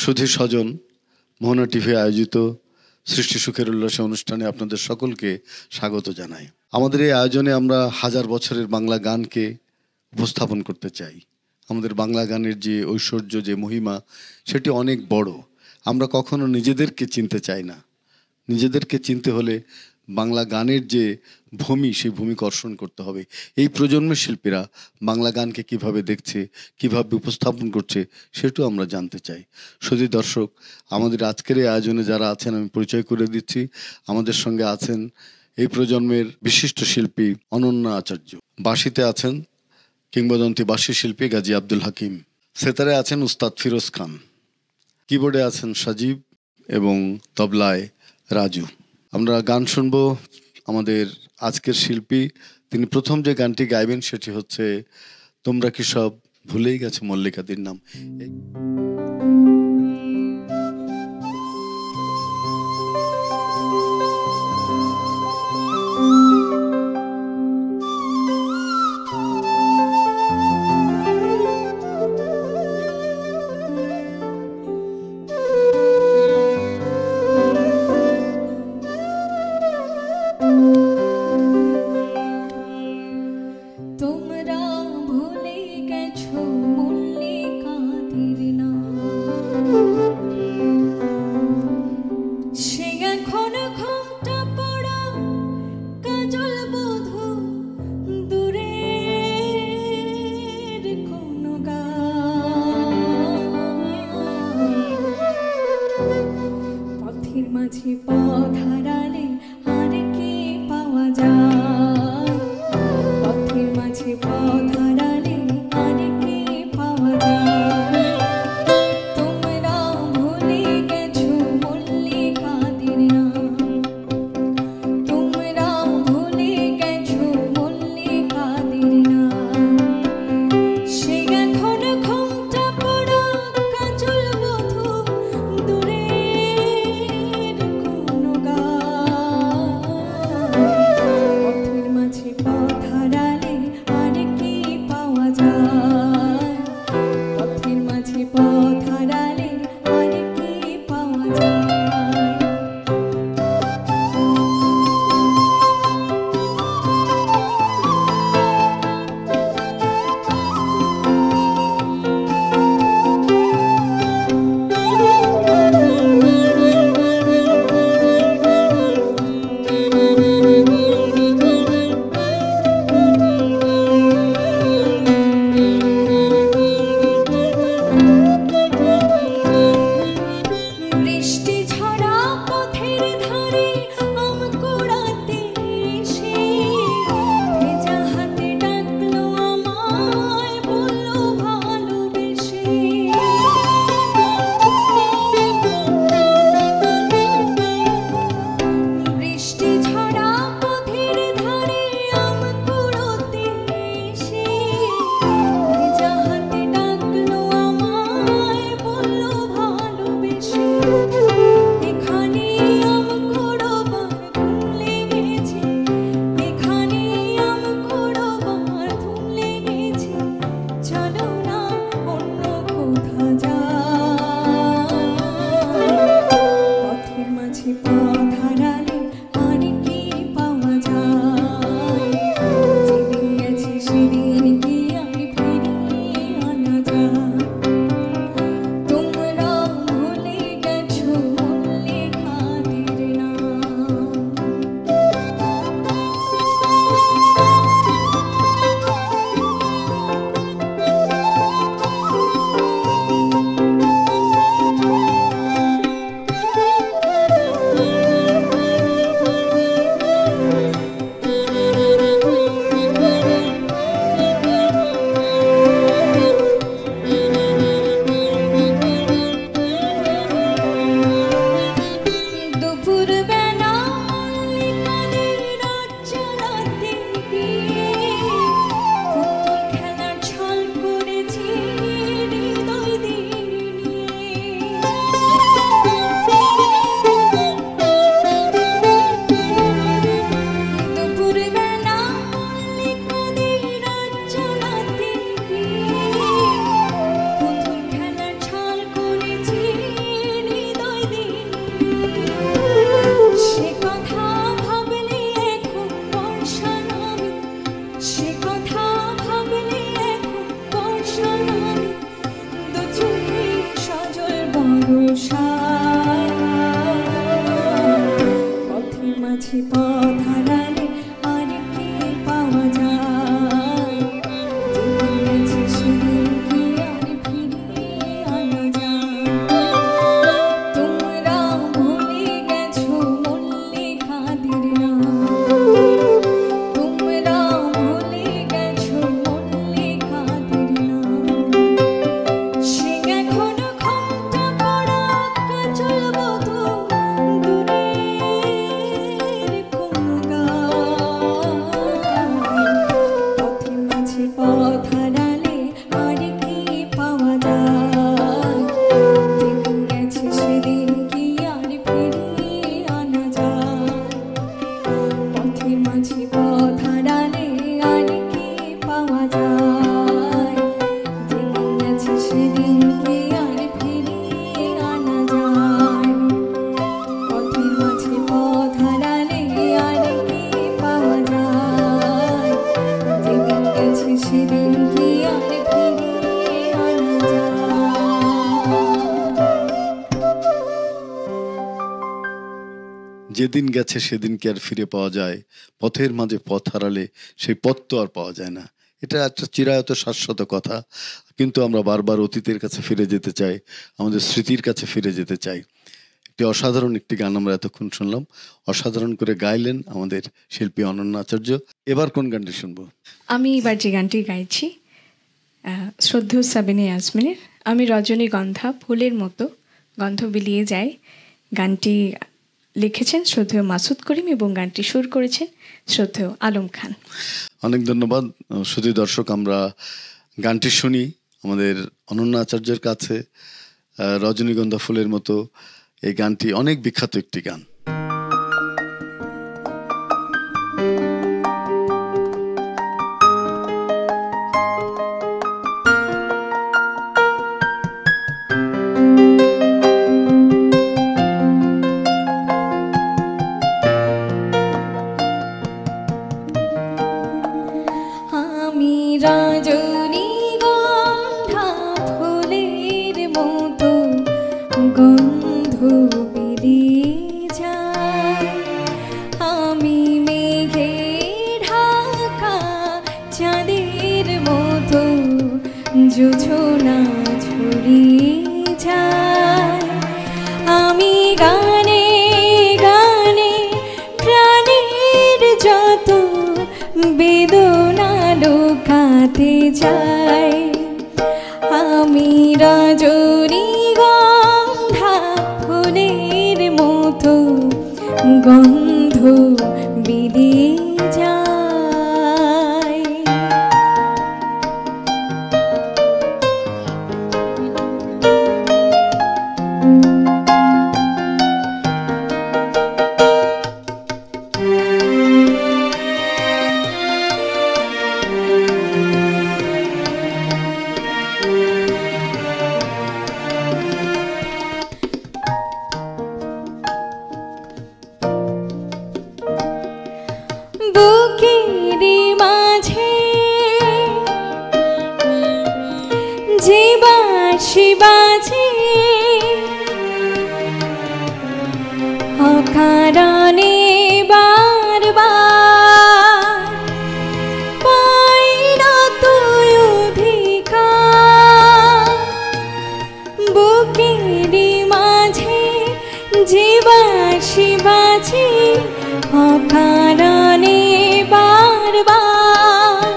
সুধী স্বজন মোহনা টিভি আয়োজিত সৃষ্টি সুখের উল্লাসে অনুষ্ঠানে আপনাদের সকলকে স্বাগত জানাই। আমাদের এই আয়োজনে আমরা হাজার বছরের বাংলা গানকে উপস্থাপন করতে চাই। আমাদের বাংলা গানের যে ঐশ্বর্য, যে মহিমা, সেটি অনেক বড়। আমরা কখনো নিজেদেরকে চিনতে চাই না। নিজেদেরকে চিনতে হলে বাংলা গানের যে ভূমি, সেই ভূমি কর্ষণ করতে হবে। এই প্রজন্মের শিল্পীরা বাংলা গানকে কিভাবে দেখছে, কিভাবে উপস্থাপন করছে, সেটাও আমরা জানতে চাই। শুধু দর্শক, আমাদের আজকের এই আয়োজনে যারা আছেন আমি পরিচয় করে দিচ্ছি। আমাদের সঙ্গে আছেন এই প্রজন্মের বিশিষ্ট শিল্পী অনন্যা আচার্য, বাঁশিতে আছেন কিংবদন্তি বাঁশি শিল্পী গাজী আব্দুল হাকিম, সেতারে আছেন উস্তাদ ফিরোজ খান, কিবোর্ডে আছেন সাজিব এবং তবলায় রাজু। আমরা গান শুনবো। আমাদের আজকের শিল্পী তিনি প্রথম যে গানটি গাইবেন সেটি হচ্ছে তোমরা কি সব ভুলেই গেছো মল্লিকাদির নাম। মাঝে পথ হারালে আর কি পাওয়া যায়, পথের মাঝে পথ হারালে আর কি পাওয়া যায়। তোমরা ভুলে গেছো মল্লিকাদের নাম, তোমরা ভুলে গেছো মল্লিকাদের নাম। সে এখন ঘোমটা পড়া কাজল বধূ দূরে মাঝে পথ হারালে আর কি পাওয়া যায়? যেদিন গেছে সেদিন কি আর ফিরিয়ে আনা যায়? তোমরা ভুলে গেছো মল্লিকাদের নাম, তোমরা ভুলে গেছো মল্লিকাদের নাম। সে এখন ঘোমটা পরা কাজল বধূ দূরের কোন গায়। পথের মাঝে পথ হারালে আর কি পাওয়া যায়? যেদিন গেছে সেদিন কি আর ফিরিয়ে আনা যায়? পথের মাঝে পথ হারালে আর কি পাওয়া যায়? যেদিন গেছে সেদিন কি আর ফিরিয়ে আনা যায়? পথের মাঝে পথ হারালে আর কি পাওয়া যায়? যেদিন গেছে সেদিন কি আর ফিরিয়ে আনা যায়? যেদিন গেছে সেদিন কি আর ফিরে পাওয়া যায়? পথের মাঝে পথ হারালে সেই পথ তো আর পাওয়া যায় না। এটা একটা চিরায়ত শাশ্বত কথা, কিন্তু আমরা বারবার অতীতের কাছে ফিরে যেতে চাই, আমাদের স্মৃতির কাছে ফিরে যেতে চাই। একটি অসাধারণ একটি গান আমরা এতক্ষণ শুনলাম, অসাধারণ করে গাইলেন আমাদের শিল্পী অনন্যা আচার্য। এবার কোন গানটি শুনবো? আমি এবার যে গানটি গাইছি শ্রদ্ধেয় সাবিনা ইয়াসমিনের আমি রজনীগন্ধা ফুলের মতো গন্ধ বিলিয়ে যায়। গানটি লিখেছেন শ্রদ্ধেয় মাসুদ করিম এবং গানটি সুর করেছেন শ্রদ্ধেয় আলম খান। অনেক ধন্যবাদ। শুধু দর্শক, আমরা গানটি শুনি আমাদের অনন্যা আচার্যের কাছে। রজনীগন্ধা ফুলের মতো এই গানটি অনেক বিখ্যাত একটি গান। আমি রজনীগন্ধা ফুলের মতো গন্ধ বিলিয়ে যায়। আমি মেঘে ঢাকা চাঁদের মতো জোছনা ছড়িয়ে যায়। আমি গানে গানে প্রাণের যত বেদনা লুকাতে চাই। আমি রজনীগন্ধা ফুলের মতো গন্ধ বিলিয়ে যায়। বুকের মাঝে যে বাঁশি বাজে অকারণে বারবার পাই না তুই অধিকার। বুকের মাঝে যে বাঁশি বাজে অকারণে বারবার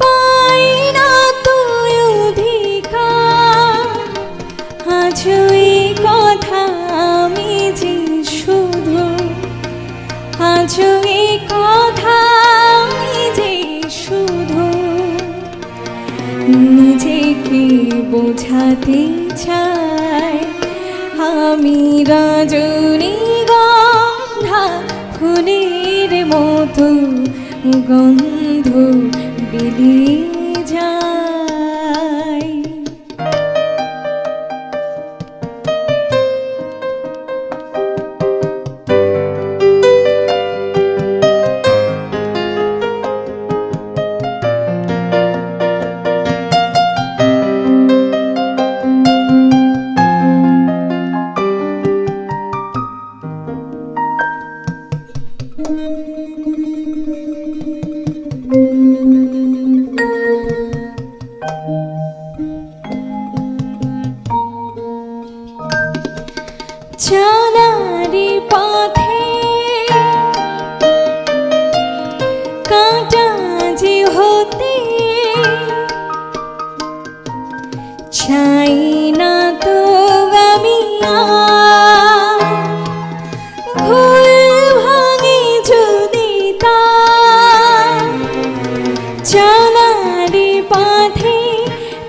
পাই না তুই অধিকার। আজ এই কথা আমি যে শুধু, আজ এই কথা আমি যে শুধু নিজেকে বোঝাতে চাই। আমি রজনীগন্ধা ফুলের মতো গন্ধ বিলিয়ে যায়। চলারি পথে কাঁটা যে হতে চাই না তো আমি আর। ভুল ভাঙে যদি তার চলারি পথে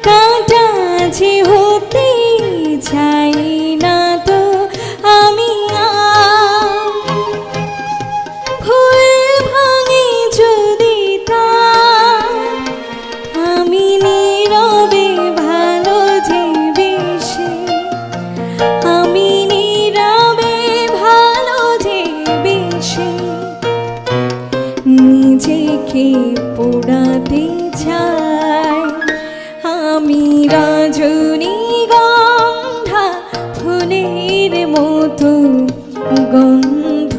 কাঁটা যে হতে চাই না তো আমি আর। ভুল ভাঙে যদি তার আমি নীরবে ভালো যে বেশি, আমি নীরবে ভালো যে বেশি নিজেকে পোড়াতে চাই। আমি রজনীগন্ধা ফুলের মতো গন্ধ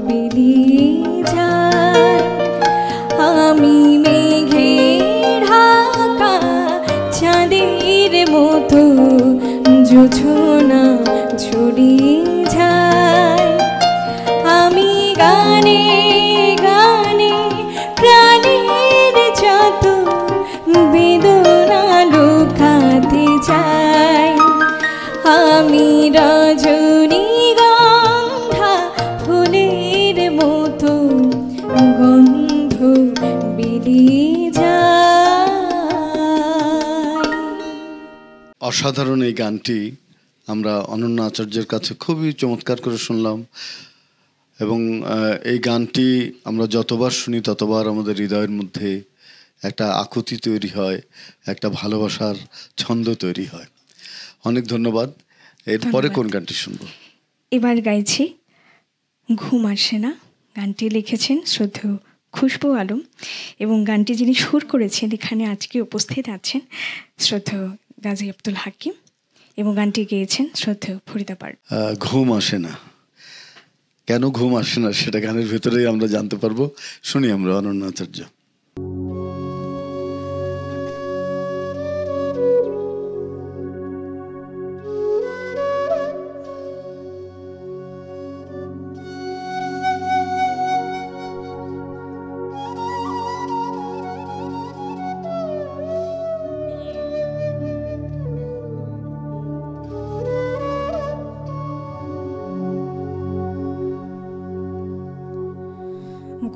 বিলিয়ে যায়। আমি মেঘে ঢাকা চাঁদের মতো জোছনা ছড়িয়ে যায়। আমি গানে গানে প্রাণের যত বেদনা লুকাতে চাই। আমি রজনীগন্ধা ফুলের মতো গন্ধ বিলিয়ে যায়। অসাধারণ এই গানটি আমরা অনন্য আচার্যের কাছে খুবই চমৎকার করে শুনলাম এবং এই গানটি আমরা যতবার শুনি ততবার আমাদের হৃদয়ের মধ্যে একটা আকুতি তৈরি হয়, একটা ভালোবাসার ছন্দ তৈরি হয়। অনেক ধন্যবাদ। এরপরে কোন গানটি শুনবো? এবার গাইছি ঘুম আসে না। গানটি লিখেছেন শ্রদ্ধেয় খুশবু আলম এবং গানটি যিনি সুর করেছেন এখানে আজকে উপস্থিত আছেন শ্রদ্ধেয় গাজী আব্দুল হাকিম এবং গানটি গেয়েছেন শ্রদ্ধেয় ফরিদা পারভীন। ঘুম আসে না, কেন ঘুম আসে না সেটা গানের ভেতরেই আমরা জানতে পারবো। শুনি আমরা অনন্য আচার্য।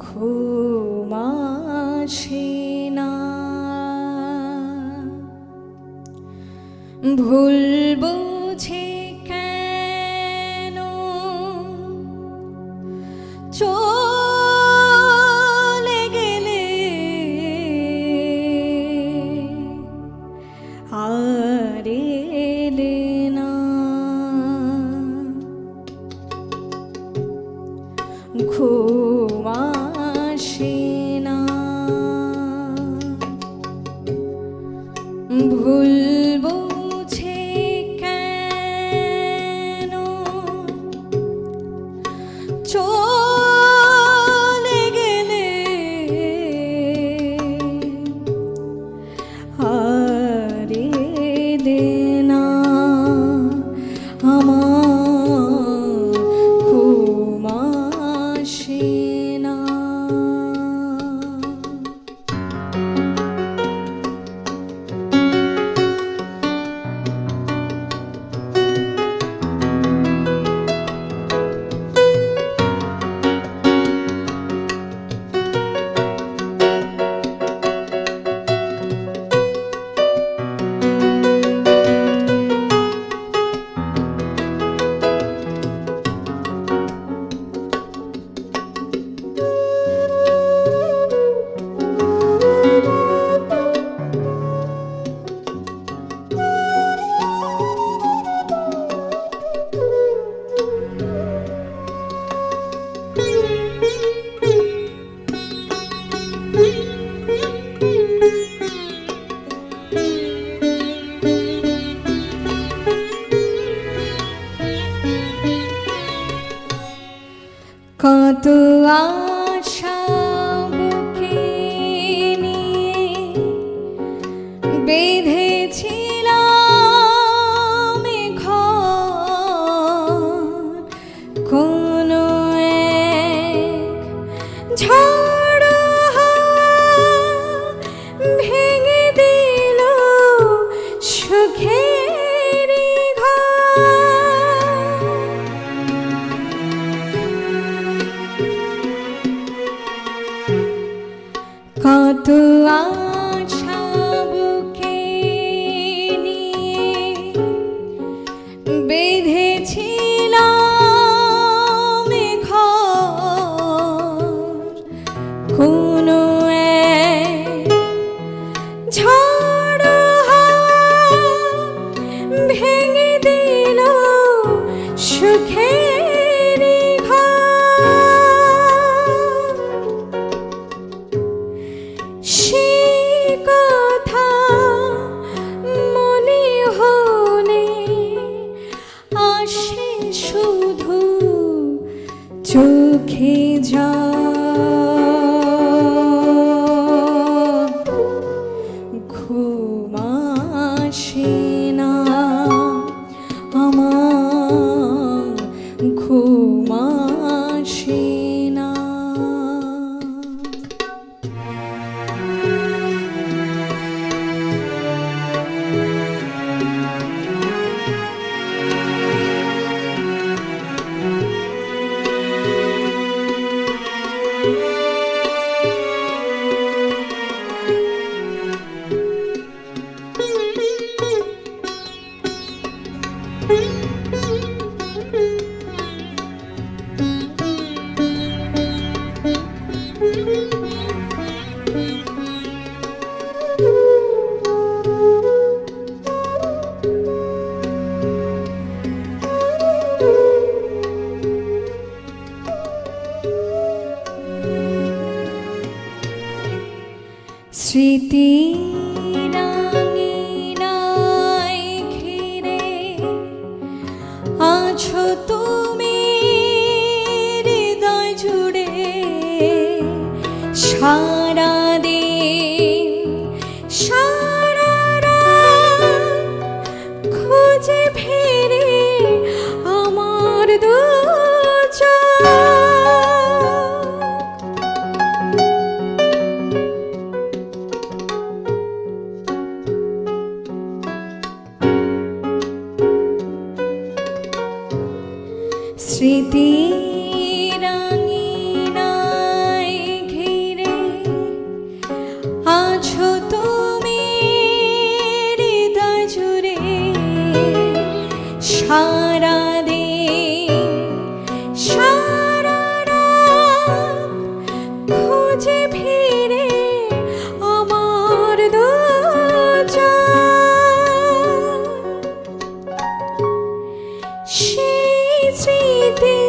ঘুম আসে না ভুল বুঝে কেন চলে গেলে আর এলে না। ঘুম আসে না ভুল বুঝে কেন চলে গেলে আর এলে না। আমার ঘুম আসে না। কত আশা বুকে নিয়ে বেঁধেছিলাম ঘর, শুধু চোখে জল, ঘুম আসে না আমার, ঘুম আসে না। স্মৃতির আঙিনায় ঘিরে আছো তুমি হৃদয় জুড়ে, সারাদিন সারা রাত খুঁজে ফিরে আমার দু চোখ। স্মৃতির আঙিনায় ঘিরে আছো তুমি হৃদয় জুড়ে, সারাদিন সারা রাত খুঁজে ফিরে আমার দু চোখ। স্মৃতি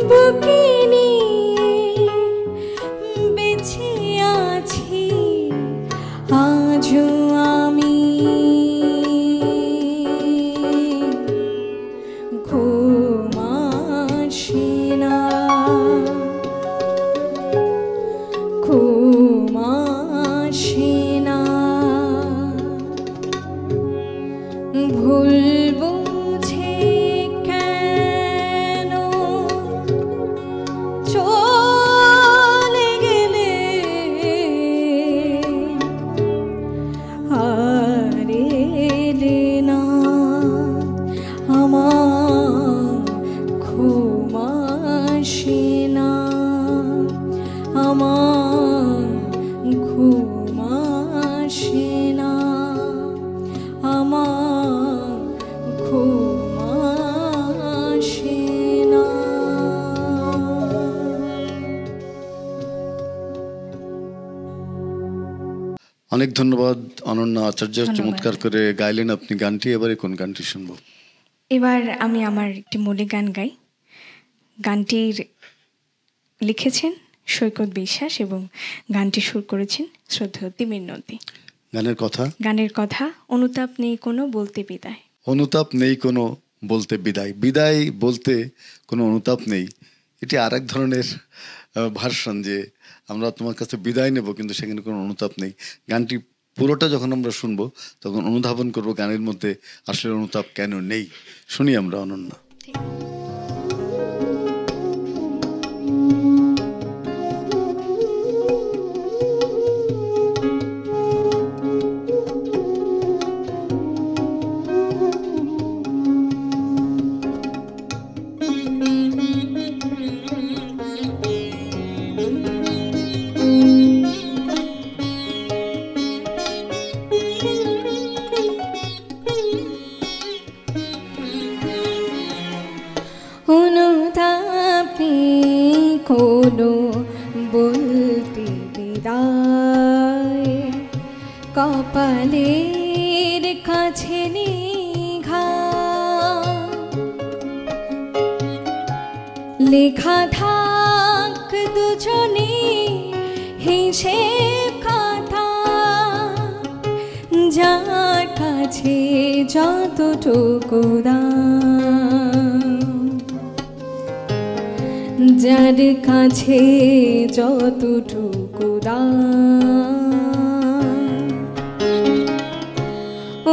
বুকে নিয়ে বেঁচে আছি আজও আমি, ঘুম আসে না, ঘুম আসে না। ভুল বুঝে কেন চলে গেলে, আর এলে না আমার, ঘুম আসে না আমার, ঘুম আসে না আমার, ঘুম আসে না। অনেক ধন্যবাদ অনন্যা আচার্য, ধন্যবাদ। চমৎকার করে গাইলেন আপনি গানটি। এবারে কোন গানটি শুনবো? এবার আমি আমার একটি মৌলিক গান গাই। গানটির লিখেছেন সৈকত বিশ্বাস এবং গানটি সুর করেছেন শ্রদ্ধেয় তিমির নদী। গানের কথা? গানের কথা অনুতাপ নেই কোনো বলতে বিদায়। অনুতাপ নেই কোনো বলতে বিদায়। বিদায় বলতে কোনো অনুতাপ নেই, এটি আরেক ধরনের ভার্সন, যে আমরা তোমার কাছে বিদায় নেব কিন্তু সেখানে কোনো অনুতাপ নেই। গানটি পুরোটা যখন আমরা শুনবো তখন অনুধাবন করব গানের মধ্যে আসলে অনুতাপ কেন নেই। শুনি আমরা অনন্যা। কোনো বলতে বিদায়, কপালের কাছে নিঘা লেখা থাক দুজনে হিসেব কথা, যার কাছে যতটুকু দাম যার কাছে যতটুকু দান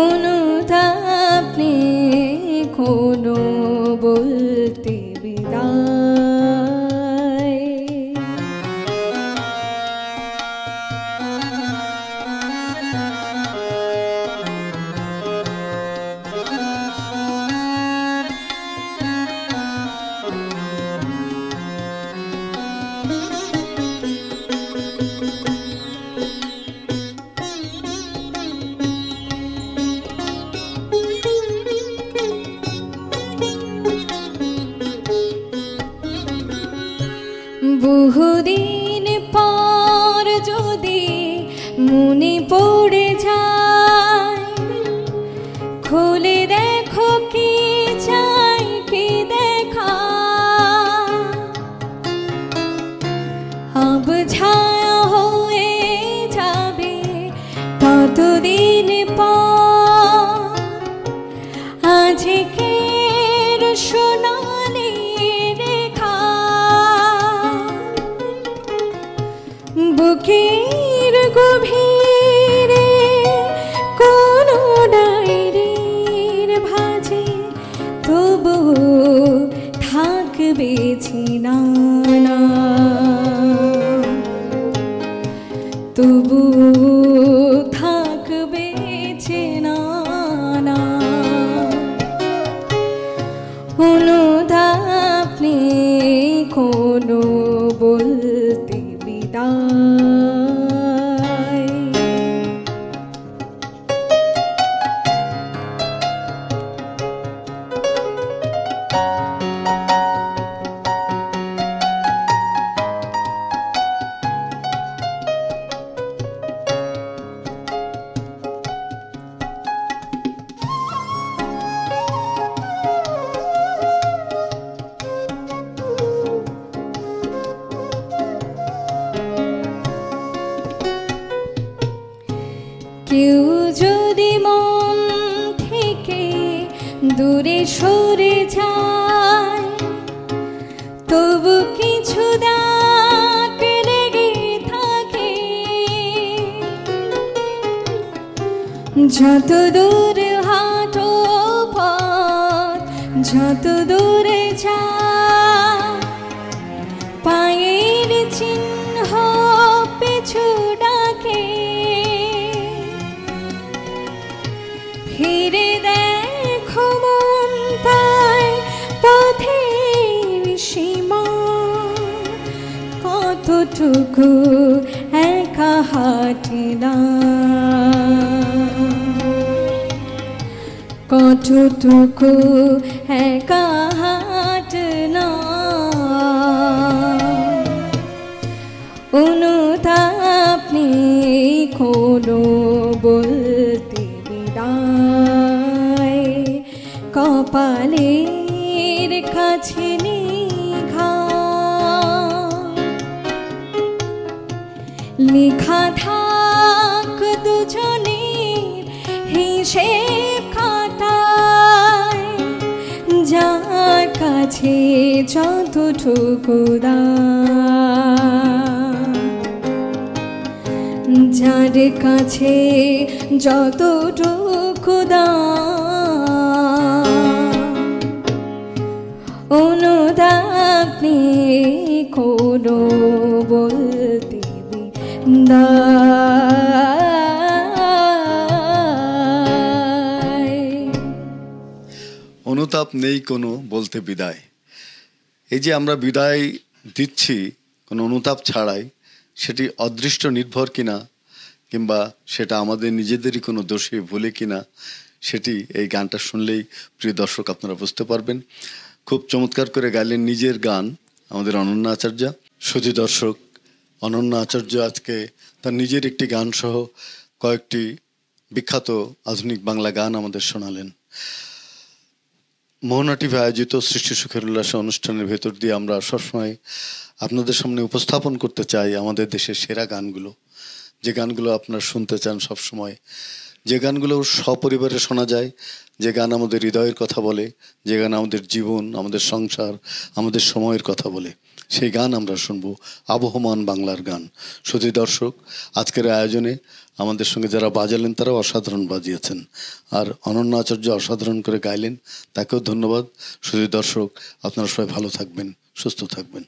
অনুতাপ নেই কোনো বলতে বিদায়। বহুদিন পর যদি মনে পড়ে যায় খুলে দেখো কি চাই কি দেখা আব ছায়া হয়ে যাবে কতদিন পর আজকের সোনালি রেখা বুকের গভীরে কোনো ডায়েরির ভাঁজে তবু থাকবে চিনানা তবু থাকবে চেনানা অনুতাপ নেই কোনো বলতে বিদায়। কেউ যদি মন থেকে দূরে সরে যায় তবু কিছু দাগ লেগে থাকে যত দূর হাঁটো পথ যত দূরে যায় পায়ের চিহ্ন পিছু ডাকে ফিরে দেখো মন তাই পথের সীমা কতটুকু একা হাঁটলাম কতটুকু একা হাঁটলাম অনুতাপ নেই কোনো বলতে বিদায়। কপালের কাছে লেখা লেখা থাক দুজনের হিসেব খাতায় যার কাছে যতটুকু দান যার কাছে যতটুকু দান অনুতাপ নেই কোনো বলতে বিদায়। অনুতাপ নেই কোনো বলতে বিদায়। এই যে আমরা বিদায় দিচ্ছি কোনো অনুতাপ ছাড়াই, সেটি অদৃষ্ট নির্ভর কিনা কিংবা সেটা আমাদের নিজেদেরই কোনো দোষে ভুলে কিনা, সেটি এই গানটা শুনলেই প্রিয় দর্শক আপনারা বুঝতে পারবেন। খুব চমৎকার করে গাইলেন নিজের গান আমাদের অনন্যা আচার্য। শুধু দর্শক, অনন্যা আচার্য আজকে তার নিজের একটি গান সহ কয়েকটি বিখ্যাত আধুনিক বাংলা গান আমাদের শোনালেন। মোহনা টিভি আয়োজিত সৃষ্টি সুখের উল্লাস অনুষ্ঠানের ভেতর দিয়ে আমরা সবসময় আপনাদের সামনে উপস্থাপন করতে চাই আমাদের দেশের সেরা গানগুলো, যে গানগুলো আপনারা শুনতে চান সবসময়, যে গানগুলো সপরিবারে শোনা যায়, যে গান আমাদের হৃদয়ের কথা বলে, যে গান আমাদের জীবন, আমাদের সংসার, আমাদের সময়ের কথা বলে, সেই গান আমরা শুনবো। আবহমান বাংলার গান। শুধু দর্শক, আজকের আয়োজনে আমাদের সঙ্গে যারা বাজালেন তারাও অসাধারণ বাজিয়েছেন, আর অনন্য আচার্য অসাধারণ করে গাইলেন, তাকেও ধন্যবাদ। শুধু দর্শক, আপনারা সবাই ভালো থাকবেন, সুস্থ থাকবেন।